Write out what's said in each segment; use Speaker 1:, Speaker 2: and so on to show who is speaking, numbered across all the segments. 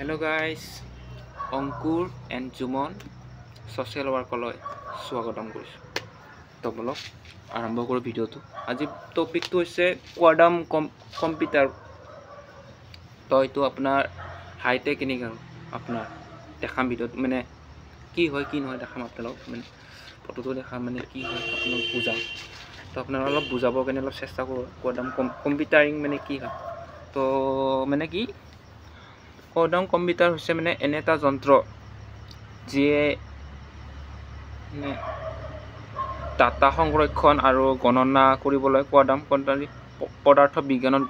Speaker 1: Hello guys, Ankur and Juman social ৱৰ্কলৈ স্বাগতম কৰিছোঁ। তো বলক আৰম্ভ কৰোঁ ভিডিঅ'টো। আজি টপিকটো হৈছে কোৱাডাম কম্পিউটাৰ। তো এইটো আপোনাৰ হাই টেকনিক আৰু আপোনাৰ দেখাম ভিডিঅ'ত মানে কি হয় কি নহয় দেখাম আপোনালোক মানে ফটোটো দেখা মানে কি হয় আপোনালোক বুজাম। তো আপোনালোক অলপ বুজাবৰ কাৰণে অলপ চেষ্টা কৰোঁ কোৱাডাম কম্পিউটাৰিং মানে কি হয়। তো মানে কি কোৱাডাম কম্পিউটাৰ হৈছে মানে এনে এটা যন্ত্ৰ যিয়ে ডাটা সংৰক্ষণ আৰু গণনা কৰিবলৈ কোৱাডাম পদাৰ্থ বিজ্ঞানৰ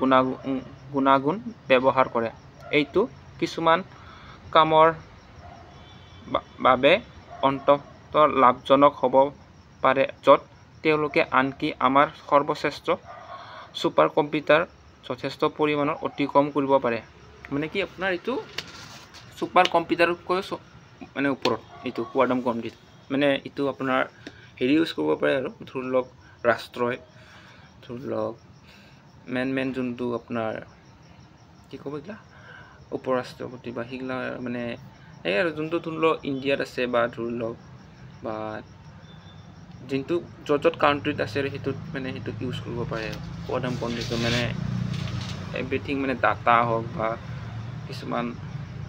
Speaker 1: গুণাগুণ ব্যৱহাৰ কৰে। এইটো কিছুমান কামৰ বাবে অন্তত লাভজনক হ'ব পাৰে, য'ত তেওঁলোকে আনকি আমাৰ সৰ্বশ্ৰেষ্ঠ ছুপাৰ কম্পিউটাৰ যথেষ্ট পৰিমাণৰ অতিক্ৰম কৰিব পাৰে। মানে কি আপোনাৰ এইটো ছুপাৰ কম্পিউটাৰতকৈ মানে ওপৰত এইটো কোৱাডাম কম্পিউটাৰ মানে এইটো আপোনাৰ হেৰি ইউজ কৰিব পাৰে আৰু ধৰি লওক ৰাষ্ট্ৰই ধৰি লওক মেন যোনটো আপোনাৰ কি ক'ব এইগিলা উপৰাষ্ট্ৰপতি বা সেইগিলা মানে এই আৰু যোনটো ধৰি লওক ইণ্ডিয়াত আছে বা ধৰি লওক বা যোনটো য'ত কাউণ্ট্ৰিত আছে আৰু সেইটোত মানে সেইটোক ইউজ কৰিব পাৰে কোৱাডাম কম্পিউটাৰ মানে এভৰিথিং মানে ডাটা হওক বা কিছুমান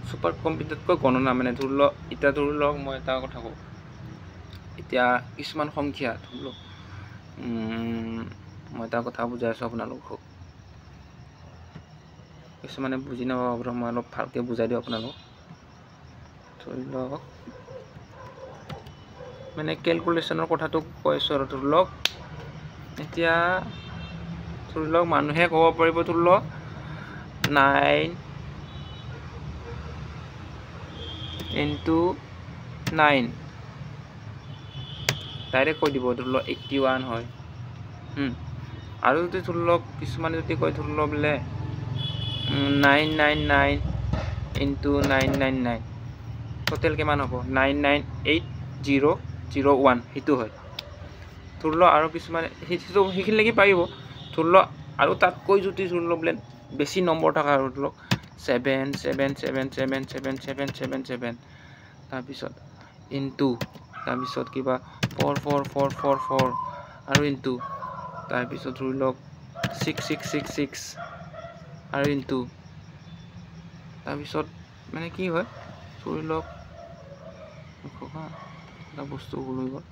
Speaker 1: ছুপাৰ কম্পিউটাৰতকৈ গণনা মানে ধৰি লওক এতিয়া ধৰি লওক মই এটা কথা কওঁ এতিয়া কিছুমান সংখ্যা ধৰি লওক মই এটা কথা বুজাই আছোঁ আপোনালোকক কিছুমানে বুজি নাপাব মই অলপ ভালকৈ বুজাই দিওঁ আপোনালোক ধৰি লওক মানে কেলকুলেশ্যনৰ কথাটো কৈছোঁ আৰু ধৰি লওক এতিয়া ধৰি লওক মানুহে ক'ব পাৰিব ধৰি লওক 9 into 9 ডাইৰেক্ট কৈ দিব ধৰি লওক 81 হয় আৰু যদি ধৰি লওক কিছুমানে যদি কয় ধৰি লওক বোলে 999 into 999 টোটেল কিমান হ'ব 998001 সেইটো হয় ধৰি লওক আৰু কিছুমানে সেইখিনিলৈকে পাৰিব ধৰি লওক আৰু তাতকৈ যদি ধৰি লওক বোলে বেছি নম্বৰ থকা আৰু ধৰি লওক 777777777 তাৰপিছত ইনটু তাৰপিছত কিবা 44444 আৰু ইনটু তাৰপিছত ধৰি লওক 6666 আৰু ইনটু তাৰপিছত মানে কি হয় ধৰি লওক এটা বস্তু লৈ গ'ল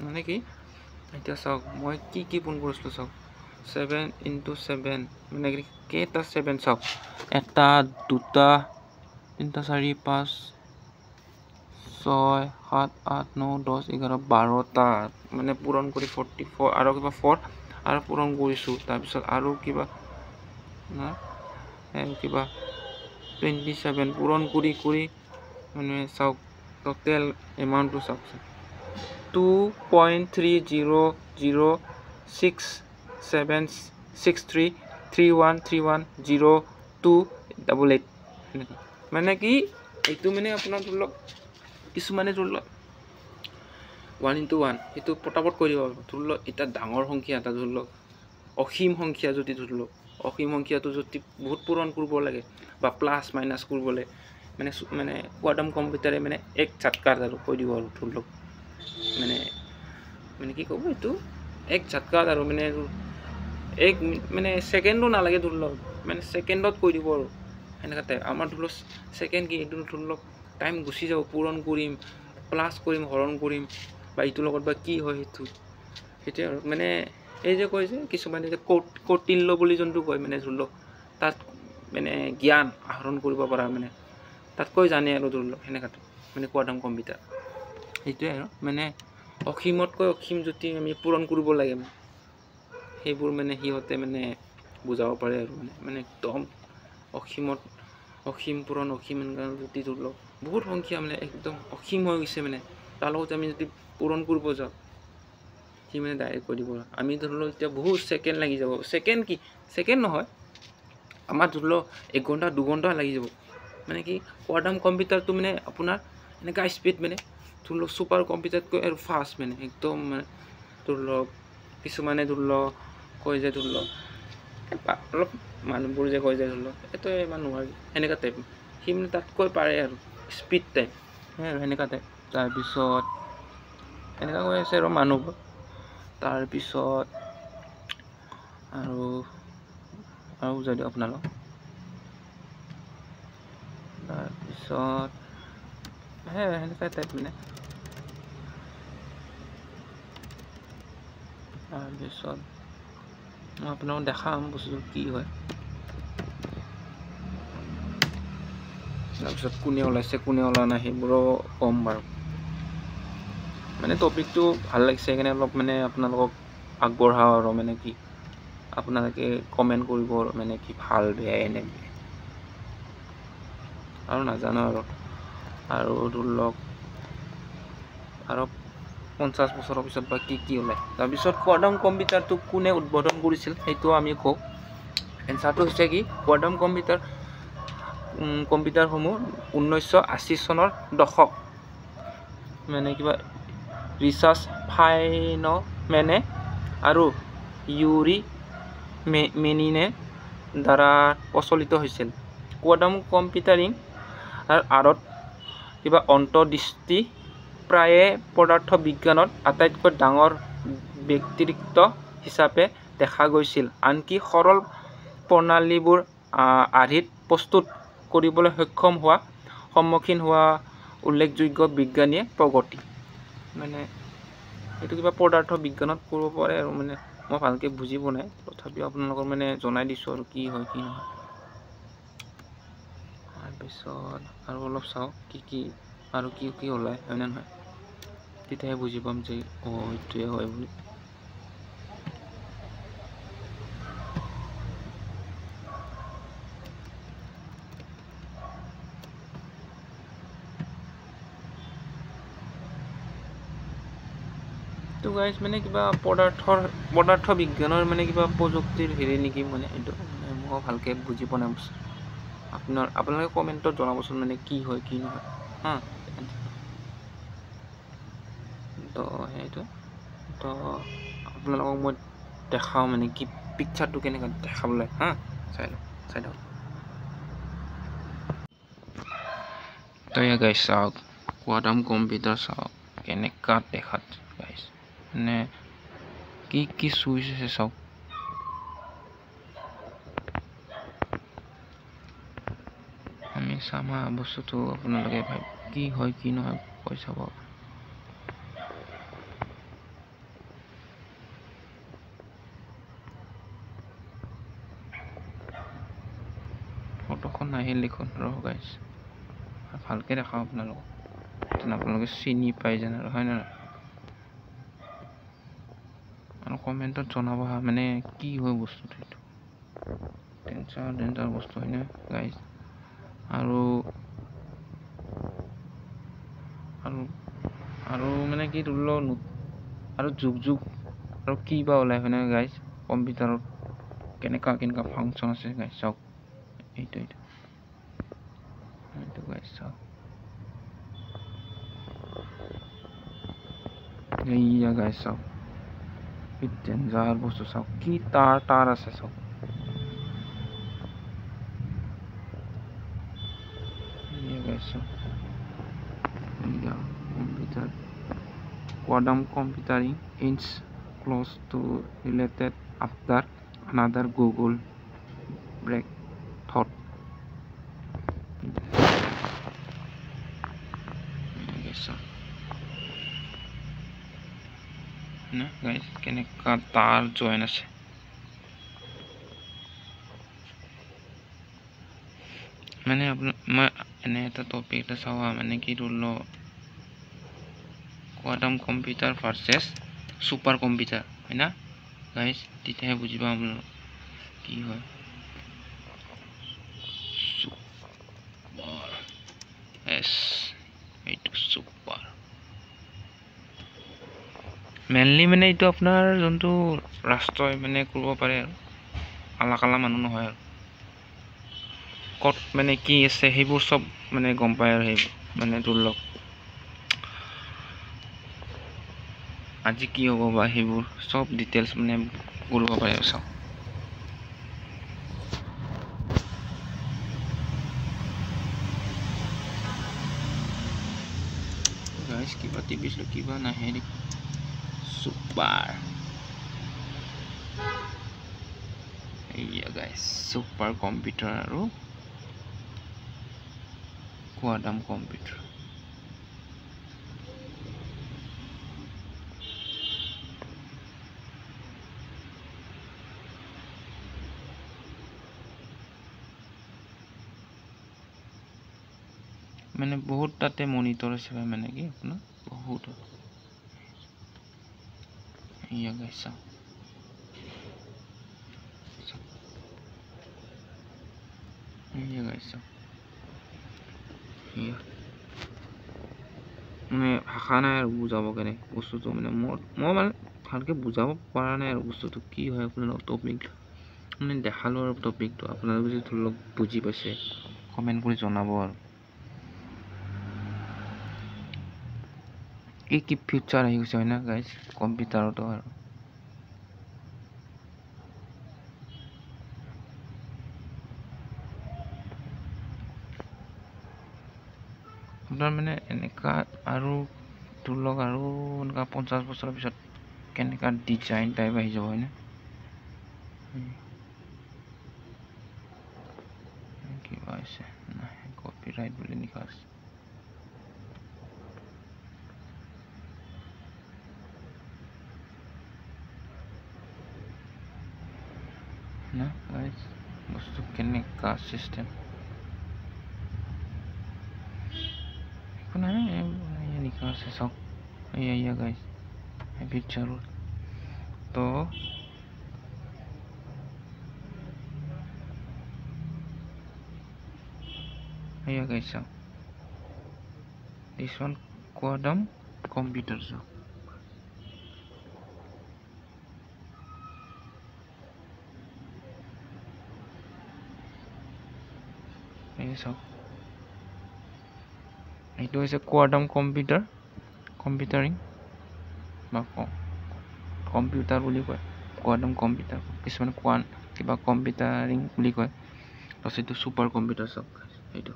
Speaker 1: মানে কি এতিয়া চাওক মই কি পোন কৰিছিলোঁ চাওক 7 into 7 মানে কেইটা 7 চাওক এটা দুটা তিনিটা 4 5 6 7 8 9 10 11 12টা মানে পূৰণ কৰি 44 আৰু কিবা 4 আৰু পূৰণ কৰিছোঁ তাৰপিছত আৰু কিবা 27 পূৰণ কৰি মানে চাওক টোটেল এমাউণ্টটো চাওক 2.30067331310288 মানে কি এইটো মানে আপোনাৰ ধৰি লওক কিছুমানে ধৰি লওক 1 into 1 সেইটো পটাপট কৰি দিব ধৰি লওক এটা ডাঙৰ সংখ্যা এটা ধৰি লওক অসীম সংখ্যা যদি ধৰি লওক অসীম সংখ্যাটো যদি বহুত পূৰণ কৰিব লাগে বা প্লাছ মাইনাছ কৰিব লাগে মানে কোৱাডাম কম্পিউটাৰে মানে এক ঝাটকাত আৰু কৈ দিব আৰু ধৰি লওক মানে কি ক'ব এইটো এক ঝাটকাত আৰু এক মানে ছেকেণ্ডো নালাগে ধৰি লওক মানে ছেকেণ্ডত কৈ দিব আৰু সেনেকুৱা টাইপ আমাৰ ধৰি লওক ছেকেণ্ড কি এইটো ধৰি লওক টাইম গুচি যাব পূৰণ কৰিম প্লাছ কৰিম হৰণ কৰিম বা এইটোৰ লগত বা কি হয় সেইটোৱে আৰু মানে এই যে কয় যে কিছুমানে যে কৌটিল্য বুলি যোনটো কয় মানে ধৰি লওক তাত মানে জ্ঞান আহৰণ কৰিব পৰা মানে তাতকৈ জানে আৰু ধৰি লওক সেনেকুৱাটো মানে কোৱাডাম কম্পিউটাৰ সেইটোৱে আৰু মানে অসীমতকৈ অসীম যদি আমি পূৰণ কৰিব লাগে সেইবোৰ মানে সিহঁতে মানে বুজাব পাৰে আৰু মানে একদম অসীম পূৰণ অসীম যদি ধৰি লওক বহুত সংখ্যা মানে একদম অসীম হৈ গৈছে মানে তাৰ লগত আমি যদি পূৰণ কৰিব যাওঁ সি মানে ডাইৰেক্ট কৈ দিব আমি ধৰি লওক এতিয়া বহুত ছেকেণ্ড লাগি যাব ছেকেণ্ড নহয় আমাৰ ধৰি লওক 1 ঘণ্টা 2 ঘণ্টা লাগি যাব মানে কি কোৱাডাম কম্পিউটাৰটো মানে আপোনাৰ এনেকুৱা স্পীড মানে ধৰি লওক ছুপাৰ কম্পিউটাৰতকৈ আৰু ফাষ্ট মানে একদম মানে ধৰি লওক কিছুমানে ধৰি লওক কয় যে ধৰি লওক অলপ মানুহবোৰ যে কয় যে ধৰি লওক এইটো ইমান নোৱাৰি সেনেকুৱা টাইপ সি মানে তাতকৈ পাৰে আৰু স্পীড টাইপ আৰু সেনেকুৱা টাইপ তাৰপিছত এনেকুৱা কৈ আছে আৰু মানুহবোৰ তাৰপিছত আৰু যদি আপোনালোক তাৰপিছত সেনেকুৱা টাইপ মানে তাৰপিছত মই আপোনালোকক দেখাম বস্তুটো কি হয় তাৰপিছত কোনে ওলাইছে কোনে ওলোৱা নাই সেইবোৰো ক'ম বাৰু মানে টপিকটো ভাল লাগিছে সেইকাৰণে অলপ মানে আপোনালোকক আগবঢ়াওঁ আৰু মানে কি আপোনালোকে কমেণ্ট কৰিব মানে কি ভাল বেয়া এনে আৰু নাজানো আৰু ধৰি লওক আৰু 50 বছৰৰ পিছত বা কি ওলায় তাৰপিছত কোৱাণ্টাম কম্পিউটাৰটো কোনে উদ্বোধন কৰিছিল সেইটো আমি কওঁ এনচাৰটো হৈছে কি কোৱাণ্টাম কম্পিউটাৰসমূহ 1980 চনৰ দশক মানে কিবা ৰিচাৰ্চ ফাইনমেনে আৰু ইউৰি মেনিনে দ্বাৰা প্ৰচলিত হৈছিল কোৱাণ্টাম কম্পিউটাৰিং আঁৰত কিবা অন্তৰ্দৃষ্টি প্ৰায়ে পদাৰ্থ বিজ্ঞানত আটাইতকৈ ডাঙৰ ব্যক্তিত্ব হিচাপে দেখা গৈছিল আনকি সৰল প্ৰণালীবোৰ আৰ্হিত প্ৰস্তুত কৰিবলৈ সক্ষম হোৱা সন্মুখীন হোৱা উল্লেখযোগ্য বিজ্ঞানীয়ে প্ৰগতি মানে এইটো কিবা পদাৰ্থ বিজ্ঞানত কৰিব পাৰে আৰু মানে মই ভালকৈ বুজি পোৱা নাই তথাপিও আপোনালোকৰ মানে জনাই দিছোঁ আৰু কি হয় কি নহয় তাৰপিছত আৰু অলপ চাওক কি আৰু কি ওলায় হয়নে নহয় তেতিয়াহে বুজি পাম যে এইটোৱে হয় বুলি তো গাইজ মানে কিবা পদাৰ্থ বিজ্ঞানৰ মানে কিবা প্ৰযুক্তিৰ হেৰি নেকি মানে এইটো মানে মই ভালকৈ বুজি পোৱা নাই আপোনালোকে কমেণ্টত জনাবচোন মানে কি হয় কি নহয় হা তো সেইটো তো আপোনালোকক মই দেখাওঁ মানে কি পিকচাৰটো কেনেকৈ দেখাবলৈ হা চাই লওক তো গাইজ চাওক কোৱাণ্টাম কম্পিউটাৰ চাওক কেনেকুৱা দেখাত গাইজ মানে কি চুইচ আছে চাওক আমি চাম বস্তুটো আপোনালোকে কি হয় কি নহয় কৈ চাব ফটোখন নাহিল দেখোন ৰহ গাইজ ভালকৈ দেখাওঁ আপোনালোকে চিনি পাই যেন আৰু হয় নহয় আৰু কমেণ্টত জনাব মানে কি হয় বস্তুটো এইটো ডেঞ্জাৰ বস্তু হয়নে গাইজ আৰু মানে কি ধৰি লওক আৰু যুগ আৰু কি বা ওলাই হয়নে গাইজ কম্পিউটাৰত কেনেকুৱা ফাংচন আছে গাইজ চাওক এইটো গাইজ চাওক এইয়া গাইজ চাওক কি ডেঞ্জাৰ বস্তু চাওক কি তার আছে চাওক computer quantum computing is close to related after another Google breakthrough না গাইজ কেনেকুৱা তাৰ জইন আছে মানে মই এনে এটা টপিক এটা চাওঁ মানে কি ধৰিল quantum computer versus super computer হয় না গাইজ তেতিয়াহে বুজি পাম কি হয় এইটো ছুপাৰ মেইনলি মানে এইটো আপোনাৰ যোনটো ৰাষ্ট্ৰই মানে কৰিব পাৰে আৰু আলাকালা মানুহ নহয় আৰু ক'ত মানে কি আছে সেইবোৰ চব মানে গম পায় আৰু সেইবোৰ মানে ধৰি লওক আজি কি হ'ব বা সেইবোৰ সব ডিটেইলছ মানে কৰিব পাৰে চাওঁ গাইস কিবা টিপিছো কিবা নাহে দেখোন সুপাৰ এইয়া গাইস সুপাৰ কম্পিউটাৰ আৰু কোৱাডাম কম্পিউটাৰ মানে বহুত তাতে মনিটৰ আছে মানে কি আপোনাৰ বহুত এইয়া গাইস এইয়া গাইস এইয়া মানে ভাষা নাই আৰু বুজাব কেনে বস্তুটো মানে মই মানে ভালকে বুজাব পৰা নাই আৰু বস্তুটো কি হয় আপোনালোক টপিক মানে দেখালো আৰু টপিকটো আপোনালোকে যদি ধৰি লওক বুজি পাইছে কমেন্ট কৰি জনাব আৰু কি ফিউচাৰ আহি গৈছে হয় না গাইজ কম্পিউটাৰতো আৰু আপোনাৰ মানে এনেকা আৰু ধৰি লওক আৰু এনেকা 50 বছৰৰ পিছত কেনেকা ডিজাইন টাইপ আহি যাব হয় না কিবা আছে নাই কপিৰাইট বুলি লিখা আছে না গাইজ বস্তু কেনেকা সিস্টেম নাই লিখা আছে চাওক এইয়া গাইজ ফিউচাৰ তো এইয়া গাইজ চাওক this one quantum computer চাওক এই চাওক এইটো হৈছে কোৱাডাম কম্পিউটাৰিং বা কম্পিউটাৰ বুলি কয় কোৱাডাম কম্পিউটাৰ কিছুমানে কিবা কম্পিউটাৰিং বুলি কয় তাৰপিছত এইটো ছুপাৰ কম্পিউটাৰ চাওক এইটো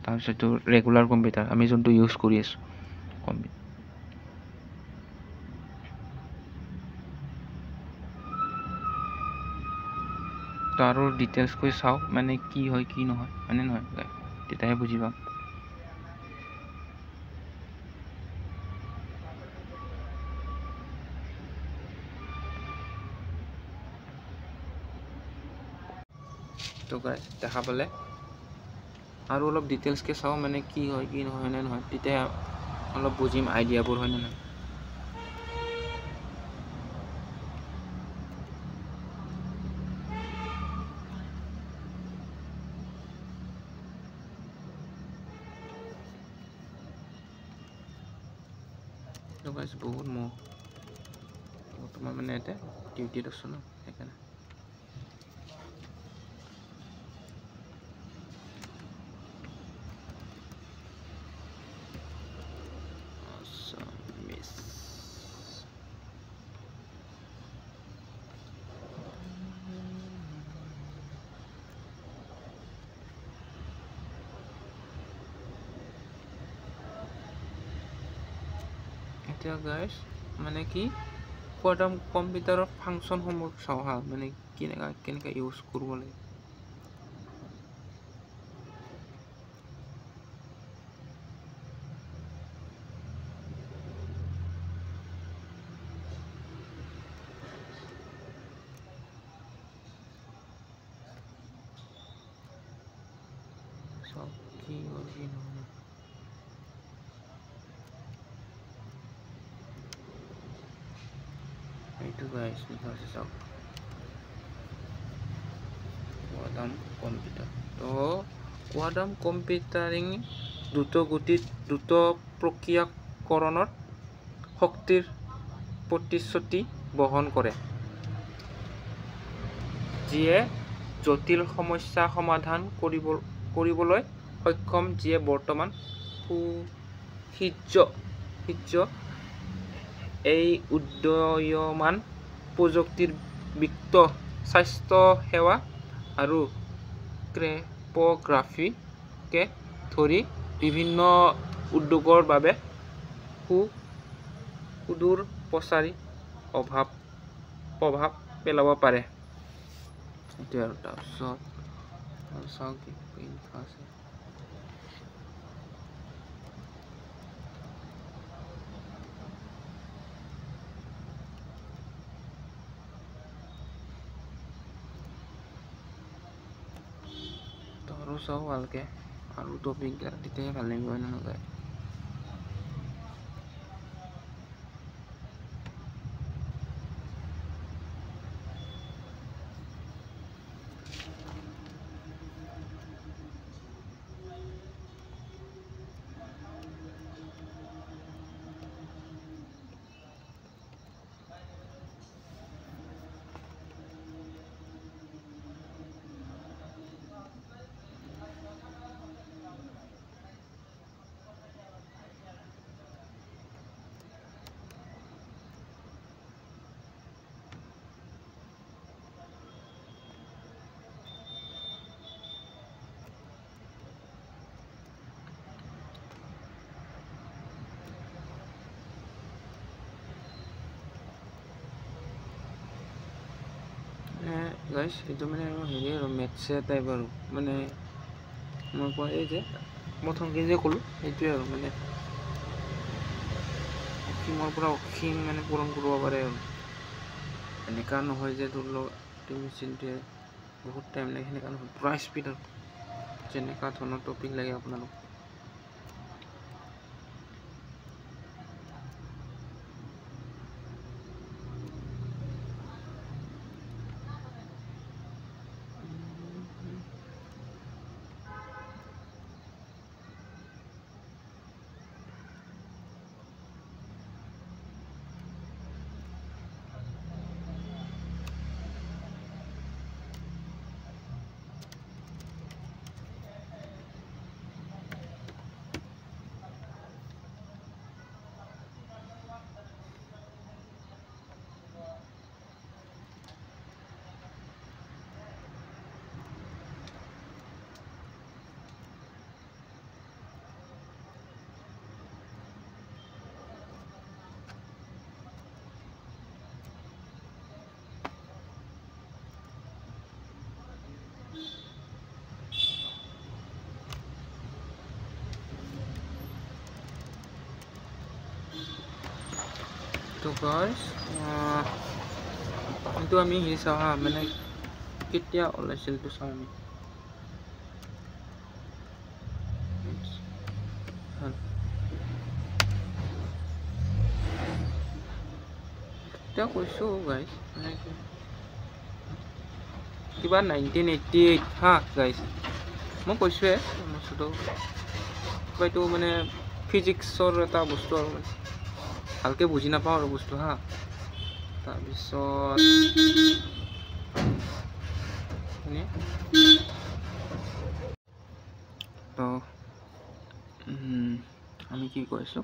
Speaker 1: তাৰপিছত এইটো ৰেগুলাৰ কম্পিউটাৰ আমি যোনটো ইউজ কৰি আছো তো আৰু ডিটেইলছ কৈ চাওক মানে কি হয় কি নহয় মানে নহয় তেতিয়াহে বুজি পাম তো গাইজ দেখা পালে আৰু অলপ ডিটেইলছকে চাওঁ মানে কি হয় কি নহয় নে নহয় তেতিয়া অলপ বুজিম আইডিয়াবোৰ হয় নে নহয় তো গাইজ বহুত বৰ্তমান মানে এতিয়া ডিউটিত আছো ন সেইকাৰণে এতিয়া গাইজ মানে কি কোৱাডাম কম্পিউটাৰৰ ফাংচনসমূহ চাওঁ হা মানে কেনেকৈ ইউজ কৰিব লাগে চাওঁ কি হয় কি নহয় এইটো গাইজ লিখা আছে চাওক কোৱাডাম কম্পিউটাৰ তো কোৱাডাম কম্পিউটাৰিং দ্ৰুত প্ৰক্ৰিয়াকৰণৰ শক্তিৰ প্ৰতিশ্ৰুতি বহন কৰে যিয়ে জটিল সমস্যা সমাধান কৰিবলৈ সক্ষম যিয়ে বৰ্তমান এই উদীয়মান প্ৰযুক্তিৰ বিত্ত স্বাস্থ্য সেৱা আৰু ক্ৰেপগ্ৰাফিকে ধৰি বিভিন্ন উদ্যোগৰ বাবে সুদূৰ প্ৰচাৰী প্ৰভাৱ পেলাব পাৰে। এইটোৱে আৰু তাৰপিছত চাওঁ কি আছে। আৰু চাওঁ ভালকে আৰু টপিক তেতিয়াহে ভাল লাগিব এনেকৈ। গাইজ এইটো মানে হেৰি আৰু মেথছে টাইপ আৰু মানে মই কোৱা এই যে প্ৰথমকৈ যে ক'লোঁ সেইটোৱে আৰু মানে অসীমৰ পৰা অসীম মানে পূৰণ কৰিব পাৰে আৰু এনেকুৱা নহয় যে ধৰি লওক মেচিনটোৱে বহুত টাইম লাগে, সেনেকুৱা নহয়, পুৰা স্পীড আৰু যেনেকুৱা ধৰণৰ টপিক লাগে আপোনালোক। তো গাইজ এইটো আমি হেৰি চাওঁ হা, মানে কেতিয়া ওলাইছিল এইটো চাওঁ আমি। এতিয়া কৈছোঁ গাইজ মানে কিবা 1988 হা গাইজ, মই কৈছোঁৱে বস্তুটো কিবা এইটো মানে ফিজিক্সৰ এটা বস্তু আৰু ভালকৈ বুজি নাপাওঁ আৰু বস্তু হা। তাৰপিছত তো আমি কি কৈছোঁ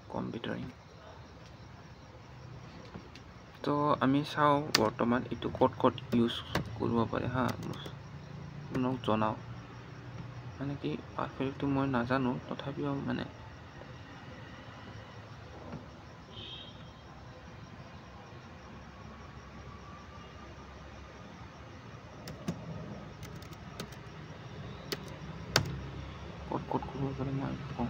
Speaker 1: কম্পিউটাৰিং। তো আমি চাওঁ বৰ্তমান এইটো ক'ত ইউজ কৰিব পাৰে হা, আপোনাক জনাওঁ। মানে কি পাৰফেক্টটো মই নাজানো, তথাপিও মানে ক'ত কৰিব পাৰে মই কম।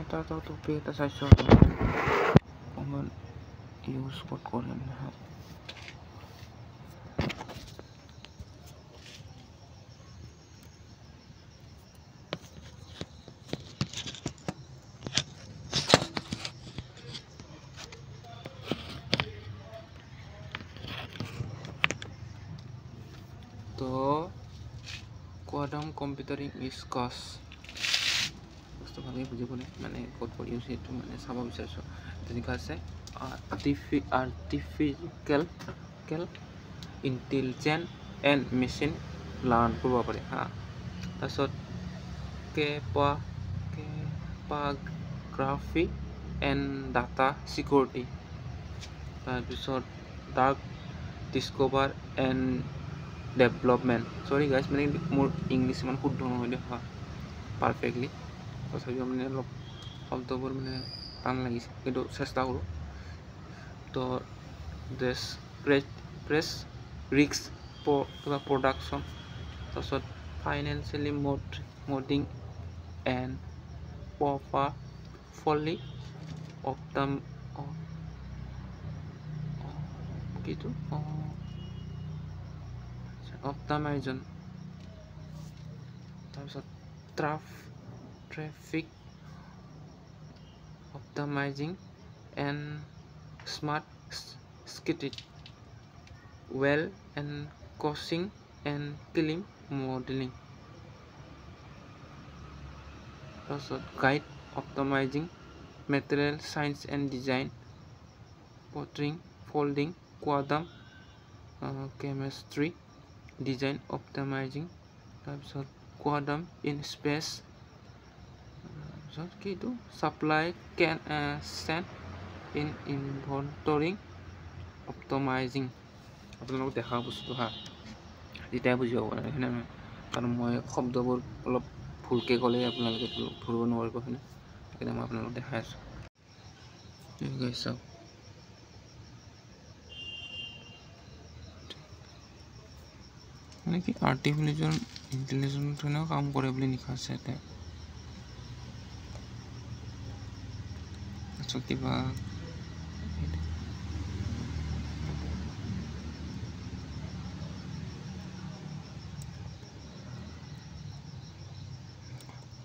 Speaker 1: এটা টপিক এটা চাইছোঁ অকণমান ইউজ ক'ত কৰিম হা। তো quantum computing is cause বস্তু ভালকৈ বুজিব মানে ক'ত পঢ়ি আছে এইটো মানে চাব বিচাৰিছোঁ তেনেকুৱা আছে artificial intelligence and machine learn কৰিব পাৰে হা তাৰপিছত কেপাগ্ৰাফি এণ্ড ডাটা চিকিউৰিটি তাৰপিছত ডাৰ্ক ডিস্কভাৰ এণ্ড ডেভেলপমেণ্ট সৰি গাইজ মানে মোৰ ইংলিছ ইমান শুদ্ধ নহয় দেই হা পাৰফেক্টলি তথাপিও মানে অলপ শব্দবোৰ মানে টান লাগিছে কিন্তু চেষ্টা কৰোঁ তো প্ৰেছ ৰিস্ক কিবা প্ৰডাকশ্যন তাৰপিছত ফাইনেন্সিয়েলি মডিং এণ্ড প্ৰপাৰলি অপ্টামাইজন তাৰপিছত traffic optimizing and smart skitting well and coaching and killing modeling also guide optimizing material science and design potting folding quantum chemistry design optimizing তাৰপিছত quantum in space কিটো supply can send in inventorying optimizing আপোনালোকক দেখা বস্তু হা যেতিয়াই বুজি পাব সেইখিনি কাৰণ মই শব্দবোৰ অলপ ভুলকৈ ক'লে আপোনালোকে ধৰিব নোৱাৰিব সেইখিনি সেইকাৰণে মই আপোনালোকক দেখাই আছোঁ চাওক মানে কি আৰ্টিফিচিয়েল ইণ্টেলিজেন্সৰ কাম কৰে বুলি লিখা আছে ইয়াতে কিবা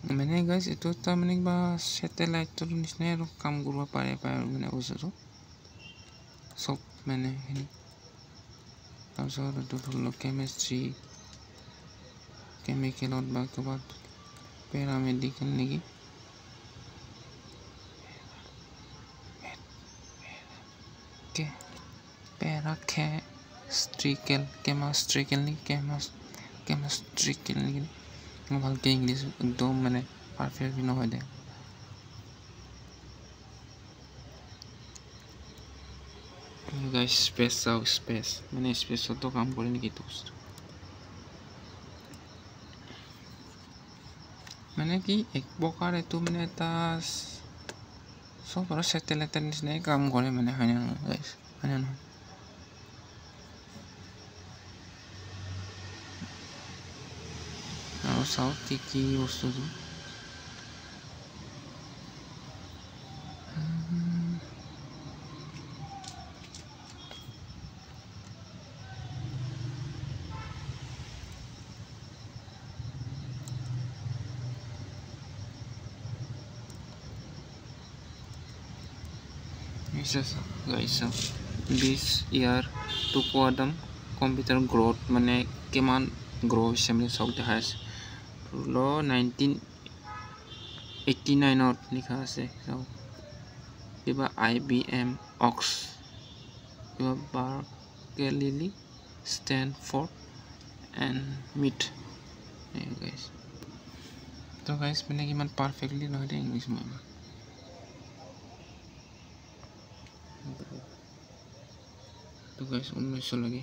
Speaker 1: মানে গাইজ এইটো এটা মানে কিবা ছেটেলাইটৰ নিচিনাই আৰু কাম কৰিব পাৰে মানে বস্তুটো চব মানে সেইখিনি তাৰপিছত এইটো ধৰি লওক কেমেষ্ট্ৰি কেমিকেলত বা ক'ৰবাত পেৰামেডিকেল নেকি কেমেষ্ট্ৰিকেল নেকি মই ভালকৈ ইংলিছ একদম মানে পাৰফেক্ট নহয় দে স্পেচ চাওক স্পেচ মানে স্পেচতো কাম কৰে নেকি এইটো বস্তু মানে কি এক প্ৰকাৰ এইটো মানে এটা চব আৰু ছেটেলাইটৰ নিচিনাই কাম কৰে মানে হয়নে নহয় হয়নে নহয় আৰু চাওক কি বস্তুটো this year to quantum computer growth মানে কিমান গ্ৰ' হৈছে মানে চব দেখা আছে 1989ত লিখা আছে কিবা IBM Ox কিবা বাৰ্কেলি ষ্টেনফৰ্ড এণ্ড মিট গাইজ তো গাইজ মানে কিমান পাৰফেক্টলি নহয় দে ইংলিছ মই তো গাইজ 1900 লাগে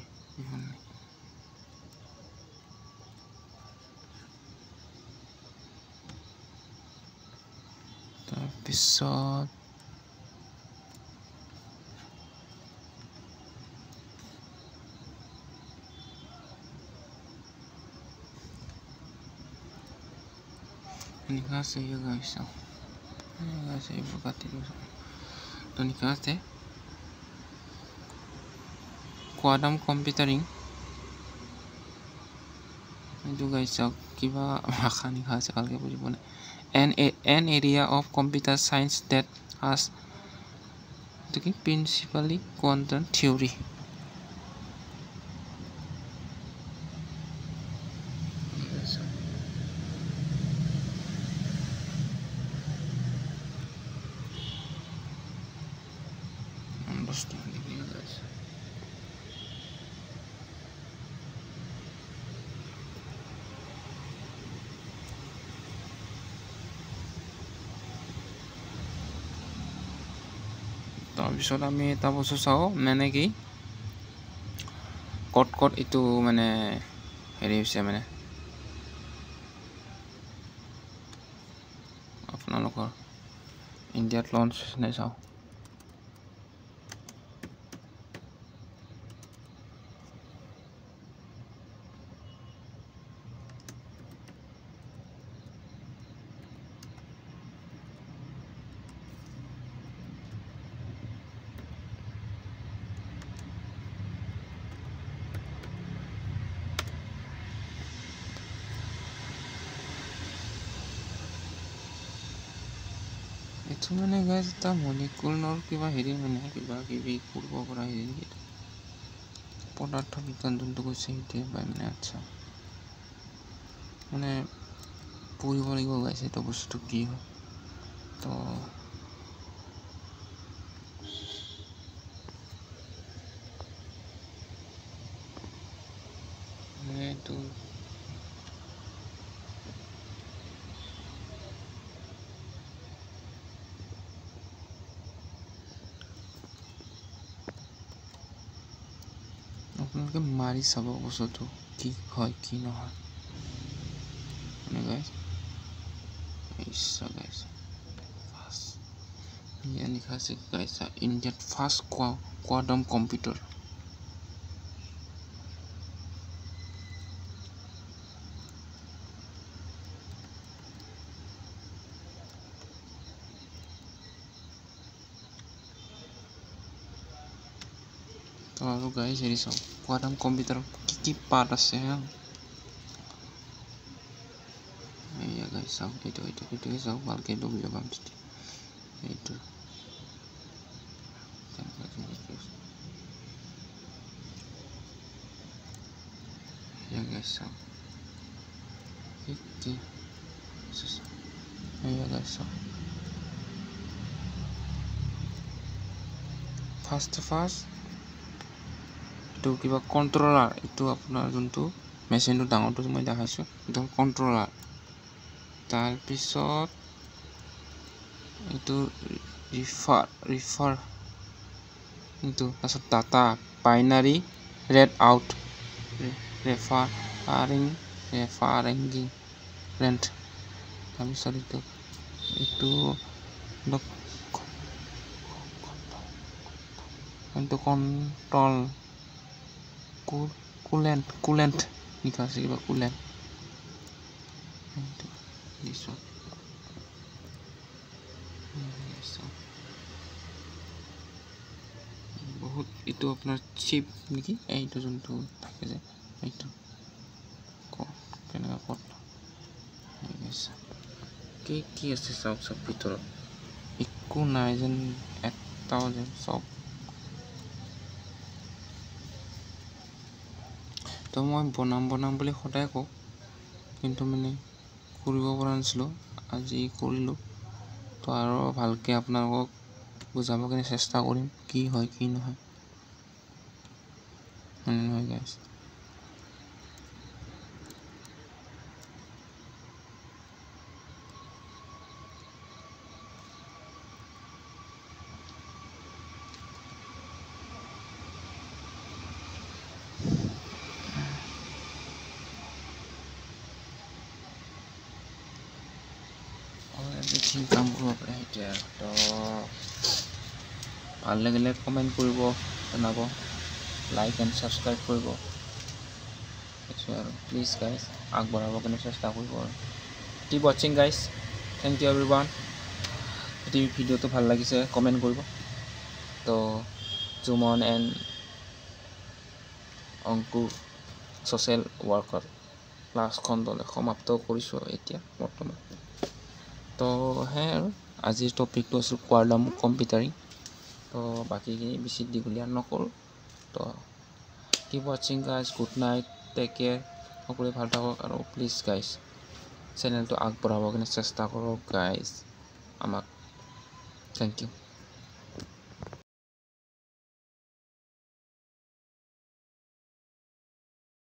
Speaker 1: তাৰপিছত নিকা আছে গাইজ এইবোৰ কাটি দিওঁ তো নিকা আছে quantum computing এইটো গাইজ চাওক কিবা ভাষা নিখা আছে ভালকৈ বুজিব নাই an area of computer science that has principally quantum theory তাৰপিছত আমি এটা বস্তু চাওঁ মানে কি ক'ত এইটো মানে হেৰি হৈছে মানে আপোনালোকৰ ইণ্ডিয়াত লঞ্চ নে চাওঁ এইটো মানে গাইজ এটা মলিকুলৰ কিবা হেৰি মানে কিবা কিবি কৰিব পৰা হেৰি নেকি পদাৰ্থ বিজ্ঞান যোনটো কৈছে সেইটোৱে পাই মানে আচ্ছা মানে পঢ়িব লাগিব গাইজ এইটো বস্তুটো কি হয় তো এইটো আপোনালোকে মাৰি চাব বস্তুটো কি হয় কি নহয় মানে গাইজ গাইজ ইয়াত লিখা আছে গাইজ ইণ্ডিয়াত ফাৰ্ষ্ট কোৱাণ্টাম কম্পিউটাৰ তো আৰু গাইজ হেৰি চাওঁ কোৱাণ্টাম কম্পিউটাৰৰ কি পাৰ্ট আছে হা এয়া গাইজ চাওঁ এইটোকে চাওঁ ভালকৈ এইটো বুজি পাম তেতিয়া এইটো এয়া গাইজ চাওঁ এয়া গাইজ চাওঁ ফাৰ্ষ্ট এইটো কিবা কণ্ট্ৰলাৰ এইটো আপোনাৰ যোনটো মেচিনটো ডাঙৰটো মই দেখাইছোঁ এইটো কণ্ট্ৰলাৰ তাৰপিছত এইটো ৰিফাৰ এইটো তাৰপিছত data binary red out reference তাৰপিছত এইটো কণ্ট্ৰল কুলেণ্ট লিখা আছে কিবা কুলেণ্ট বহুত এইটো আপোনাৰ চিপ নেকি এইটো যোনটো থাকে যে এইটো কেনেকুৱা ক'ত কি আছে চাওক চব ভিতৰত একো নাই যেন এটাও যেন চব তো মই বনাম বুলি সদায় কওঁ কিন্তু মানে কৰিব পৰা নাছিলোঁ আজি কৰিলোঁ তো আৰু ভালকৈ আপোনালোকক বুজাব কাৰণে চেষ্টা কৰিম কি হয় কি নহয় গাইজ কাম কৰিব পাৰে এতিয়া তো ভাল লাগিলে কমেণ্ট কৰিব জনাব লাইক এণ্ড ছাবস্ক্ৰাইব কৰিব সেইটোৱে আৰু প্লিজ গাইজ আগবঢ়াব কাৰণে চেষ্টা কৰিব আৰু কিপ ৱাচিং গাইজ থেংক ইউ এভৰিৱান যদি ভিডিঅ'টো ভাল লাগিছে কমেণ্ট কৰিব তো জুমন এণ্ড অংকু ছ'চিয়েল ৱৰ্কৰ ক্লাছখন সমাপ্ত কৰিছোঁ এতিয়া বৰ্তমান তো সেয়াই আৰু আজিৰ টপিকটো আছিল কোৱাণ্টাম কম্পিউটাৰিং তো বাকীখিনি বেছি দীঘলীয়া নকৰোঁ তো কিপ ৱাচিং guys good night take care সকলোৱে ভাল থাকক আৰু প্লিজ গাইজ চেনেলটো আগবঢ়াব কাৰণে চেষ্টা কৰক গাইজ আমাক থেংক ইউ